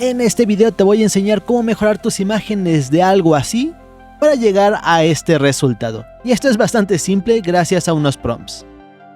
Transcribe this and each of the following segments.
En este video te voy a enseñar cómo mejorar tus imágenes de algo así para llegar a este resultado. Y esto es bastante simple gracias a unos prompts.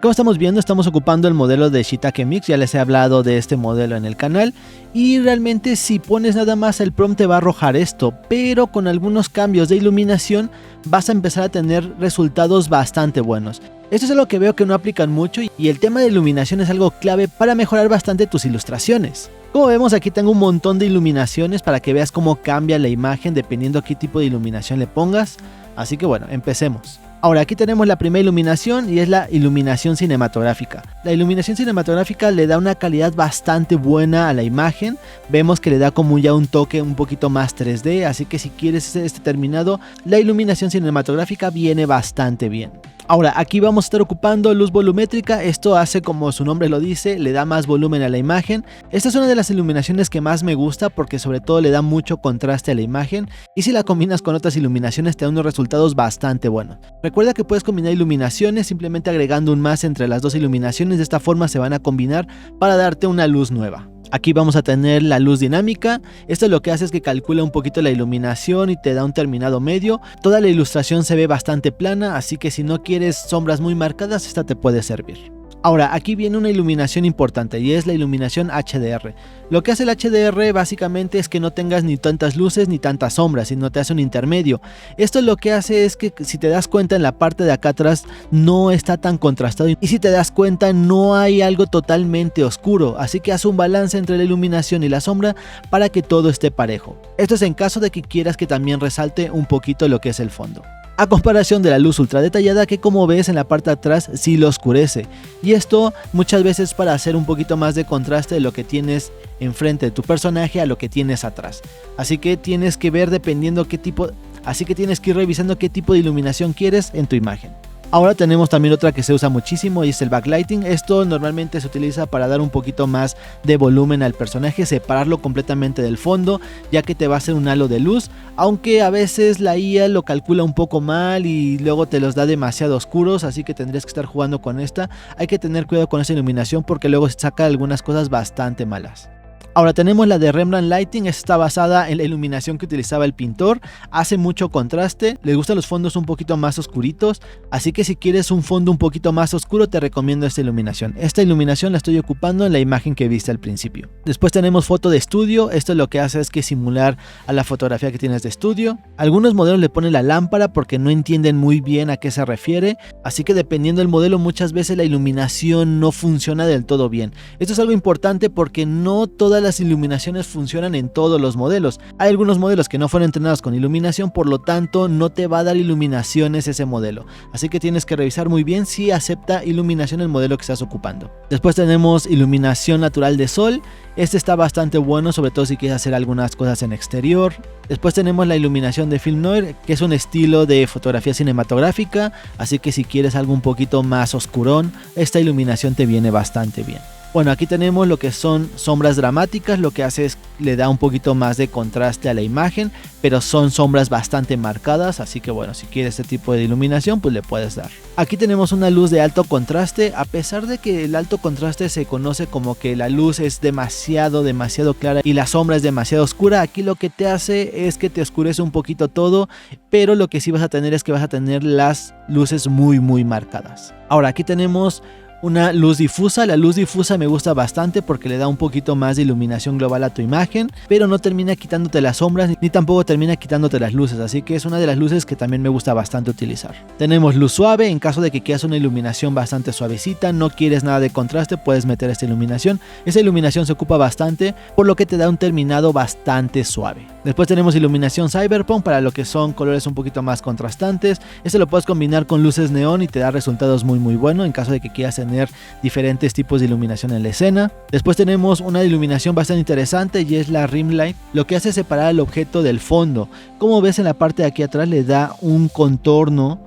Como estamos viendo, estamos ocupando el modelo de Shiitake Mix, ya les he hablado de este modelo en el canal. Y realmente si pones nada más el prompt te va a arrojar esto, pero con algunos cambios de iluminación vas a empezar a tener resultados bastante buenos. Esto es algo que veo que no aplican mucho y el tema de iluminación es algo clave para mejorar bastante tus ilustraciones. Como vemos, aquí tengo un montón de iluminaciones para que veas cómo cambia la imagen dependiendo a qué tipo de iluminación le pongas. Así que bueno, empecemos. Ahora aquí tenemos la primera iluminación y es la iluminación cinematográfica. La iluminación cinematográfica le da una calidad bastante buena a la imagen. Vemos que le da como ya un toque un poquito más 3D, así que si quieres este terminado, la iluminación cinematográfica viene bastante bien. Ahora aquí vamos a estar ocupando luz volumétrica. Esto hace, como su nombre lo dice, le da más volumen a la imagen. Esta es una de las iluminaciones que más me gusta porque sobre todo le da mucho contraste a la imagen y si la combinas con otras iluminaciones te da unos resultados bastante buenos. Recuerda que puedes combinar iluminaciones simplemente agregando un más entre las dos iluminaciones, de esta forma se van a combinar para darte una luz nueva. Aquí vamos a tener la luz dinámica. Esto lo que hace es que calcula un poquito la iluminación y te da un terminado medio. Toda la ilustración se ve bastante plana, así que si no quieres sombras muy marcadas, esta te puede servir. Ahora, aquí viene una iluminación importante y es la iluminación HDR. Lo que hace el HDR básicamente es que no tengas ni tantas luces ni tantas sombras, sino te hace un intermedio. Esto lo que hace es que si te das cuenta en la parte de acá atrás no está tan contrastado y si te das cuenta no hay algo totalmente oscuro, así que hace un balance entre la iluminación y la sombra para que todo esté parejo. Esto es en caso de que quieras que también resalte un poquito lo que es el fondo. A comparación de la luz ultra detallada que como ves en la parte de atrás sí lo oscurece y esto muchas veces para hacer un poquito más de contraste de lo que tienes enfrente de tu personaje a lo que tienes atrás, así que tienes que ver dependiendo qué tipo, así que tienes que ir revisando qué tipo de iluminación quieres en tu imagen. Ahora tenemos también otra que se usa muchísimo y es el backlighting. Esto normalmente se utiliza para dar un poquito más de volumen al personaje, separarlo completamente del fondo, ya que te va a hacer un halo de luz, aunque a veces la IA lo calcula un poco mal y luego te los da demasiado oscuros, así que tendrías que estar jugando con esta. Hay que tener cuidado con esa iluminación porque luego saca algunas cosas bastante malas. Ahora tenemos la de Rembrandt Lighting, está basada en la iluminación que utilizaba el pintor, hace mucho contraste, le gustan los fondos un poquito más oscuritos, así que si quieres un fondo un poquito más oscuro te recomiendo esta iluminación. Esta iluminación la estoy ocupando en la imagen que viste al principio. Después tenemos foto de estudio, esto lo que hace es que simular a la fotografía que tienes de estudio. Algunos modelos le ponen la lámpara porque no entienden muy bien a qué se refiere, así que dependiendo del modelo muchas veces la iluminación no funciona del todo bien. Esto es algo importante porque no todas las iluminaciones funcionan en todos los modelos. Hay algunos modelos que no fueron entrenados con iluminación, por lo tanto no te va a dar iluminaciones ese modelo. Así que tienes que revisar muy bien si acepta iluminación el modelo que estás ocupando. Después tenemos iluminación natural de sol. Este está bastante bueno, sobre todo si quieres hacer algunas cosas en exterior. Después tenemos la iluminación de film noir, que es un estilo de fotografía cinematográfica, así que si quieres algo un poquito más oscurón, esta iluminación te viene bastante bien. Bueno, aquí tenemos lo que son sombras dramáticas, lo que hace es le da un poquito más de contraste a la imagen, pero son sombras bastante marcadas, así que bueno, si quieres este tipo de iluminación pues le puedes dar. Aquí tenemos una luz de alto contraste, a pesar de que el alto contraste se conoce como que la luz es demasiado clara y la sombra es demasiado oscura, aquí lo que te hace es que te oscurece un poquito todo, pero lo que sí vas a tener es que vas a tener las luces muy marcadas. Ahora aquí tenemos una luz difusa. La luz difusa me gusta bastante porque le da un poquito más de iluminación global a tu imagen, pero no termina quitándote las sombras ni tampoco termina quitándote las luces, así que es una de las luces que también me gusta bastante utilizar. Tenemos luz suave, en caso de que quieras una iluminación bastante suavecita, no quieres nada de contraste, puedes meter esta iluminación. Esa iluminación se ocupa bastante, por lo que te da un terminado bastante suave. Después tenemos iluminación cyberpunk para lo que son colores un poquito más contrastantes. Este lo puedes combinar con luces neón y te da resultados muy buenos en caso de que quieras tener diferentes tipos de iluminación en la escena. Después tenemos una iluminación bastante interesante y es la rim light, lo que hace es separar el objeto del fondo. Como ves en la parte de aquí atrás le da un contorno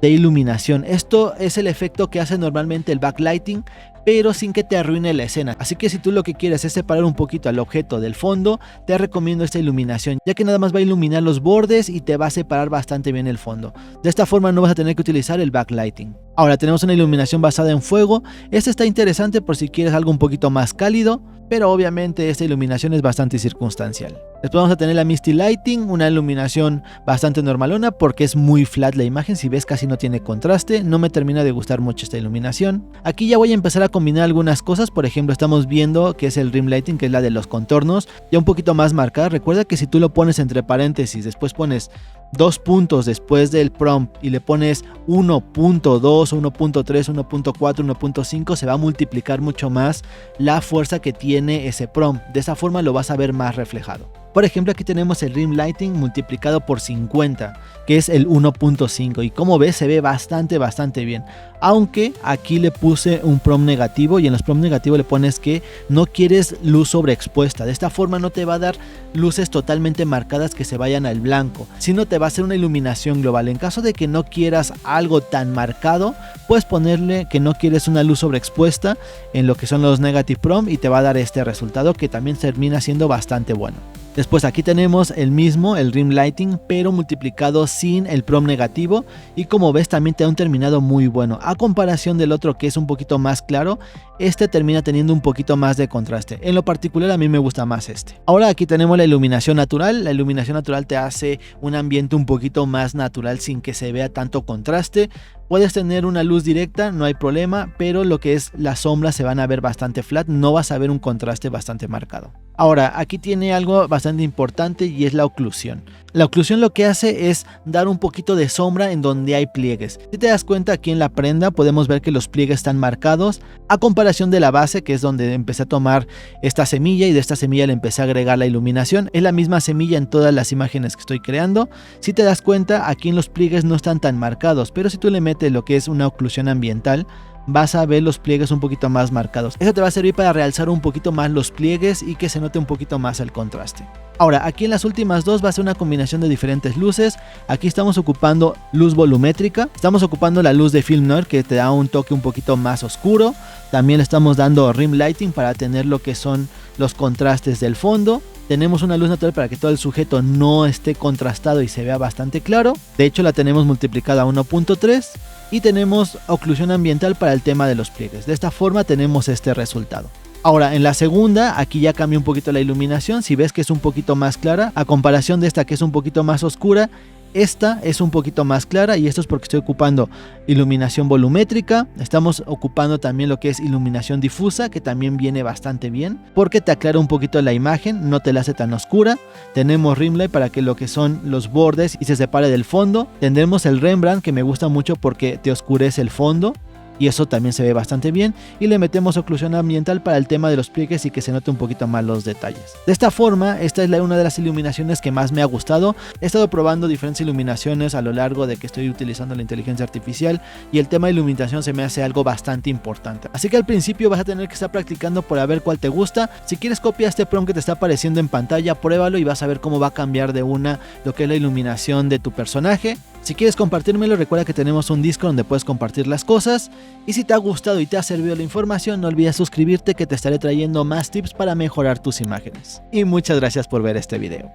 de iluminación. Esto es el efecto que hace normalmente el backlighting, pero sin que te arruine la escena. Así que si tú lo que quieres es separar un poquito al objeto del fondo, te recomiendo esta iluminación, ya que nada más va a iluminar los bordes y te va a separar bastante bien el fondo. De esta forma no vas a tener que utilizar el backlighting. Ahora tenemos una iluminación basada en fuego. Este está interesante por si quieres algo un poquito más cálido, pero obviamente esta iluminación es bastante circunstancial. Después vamos a tener la Misty Lighting, una iluminación bastante normalona porque es muy flat la imagen. Si ves, casi no tiene contraste. No me termina de gustar mucho esta iluminación. Aquí ya voy a empezar a combinar algunas cosas. Por ejemplo, estamos viendo que es el Rim Lighting, que es la de los contornos, ya un poquito más marcada. Recuerda que si tú lo pones entre paréntesis, después pones 2 puntos después del prompt y le pones 1.2, 1.3, 1.4, 1.5, se va a multiplicar mucho más la fuerza que tiene ese prompt. De esa forma lo vas a ver más reflejado. Por ejemplo, aquí tenemos el Rim Lighting multiplicado por 50, que es el 1.5, y como ves se ve bastante bien. Aunque aquí le puse un prompt negativo, y en los prompts negativos le pones que no quieres luz sobreexpuesta. De esta forma no te va a dar luces totalmente marcadas que se vayan al blanco, sino te va a hacer una iluminación global. En caso de que no quieras algo tan marcado, puedes ponerle que no quieres una luz sobreexpuesta en lo que son los negative prompt, y te va a dar este resultado que también termina siendo bastante bueno. Después aquí tenemos el mismo, el Rim Lighting, pero multiplicado sin el prompt negativo, y como ves también te da un terminado muy bueno. A comparación del otro, que es un poquito más claro, este termina teniendo un poquito más de contraste. En lo particular a mí me gusta más este. Ahora aquí tenemos la iluminación natural. La iluminación natural te hace un ambiente un poquito más natural sin que se vea tanto contraste. Puedes tener una luz directa, no hay problema, pero lo que es las sombras se van a ver bastante flat, no vas a ver un contraste bastante marcado. Ahora, aquí tiene algo bastante importante y es la oclusión. La oclusión lo que hace es dar un poquito de sombra en donde hay pliegues. Si te das cuenta, aquí en la prenda podemos ver que los pliegues están marcados, a comparación de la base, que es donde empecé a tomar esta semilla, y de esta semilla le empecé a agregar la iluminación. Es la misma semilla en todas las imágenes que estoy creando. Si te das cuenta, aquí en los pliegues no están tan marcados, pero si tú le metes lo que es una oclusión ambiental, vas a ver los pliegues un poquito más marcados. Eso te va a servir para realzar un poquito más los pliegues y que se note un poquito más el contraste. Ahora, aquí en las últimas dos va a ser una combinación de diferentes luces. Aquí estamos ocupando luz volumétrica, estamos ocupando la luz de Film Noir, que te da un toque un poquito más oscuro. También le estamos dando Rim Lighting para tener lo que son los contrastes del fondo. Tenemos una luz natural para que todo el sujeto no esté contrastado y se vea bastante claro. De hecho, la tenemos multiplicada a 1.3. Y tenemos oclusión ambiental para el tema de los pliegues. De esta forma tenemos este resultado. Ahora, en la segunda, aquí ya cambia un poquito la iluminación. Si ves que es un poquito más clara, a comparación de esta que es un poquito más oscura, esta es un poquito más clara, y esto es porque estoy ocupando iluminación volumétrica. Estamos ocupando también lo que es iluminación difusa, que también viene bastante bien porque te aclara un poquito la imagen, no te la hace tan oscura. Tenemos Rim Light para que lo que son los bordes y se separe del fondo. Tendremos el Rembrandt, que me gusta mucho porque te oscurece el fondo, y eso también se ve bastante bien, y le metemos oclusión ambiental para el tema de los pliegues y que se note un poquito más los detalles. De esta forma, esta es una de las iluminaciones que más me ha gustado. He estado probando diferentes iluminaciones a lo largo de que estoy utilizando la inteligencia artificial, y el tema de iluminación se me hace algo bastante importante. Así que al principio vas a tener que estar practicando para ver cuál te gusta. Si quieres, copia este prompt que te está apareciendo en pantalla, pruébalo y vas a ver cómo va a cambiar de una lo que es la iluminación de tu personaje. Si quieres compartírmelo, recuerda que tenemos un Discord donde puedes compartir las cosas. Y si te ha gustado y te ha servido la información, no olvides suscribirte, que te estaré trayendo más tips para mejorar tus imágenes. Y muchas gracias por ver este video.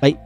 Bye.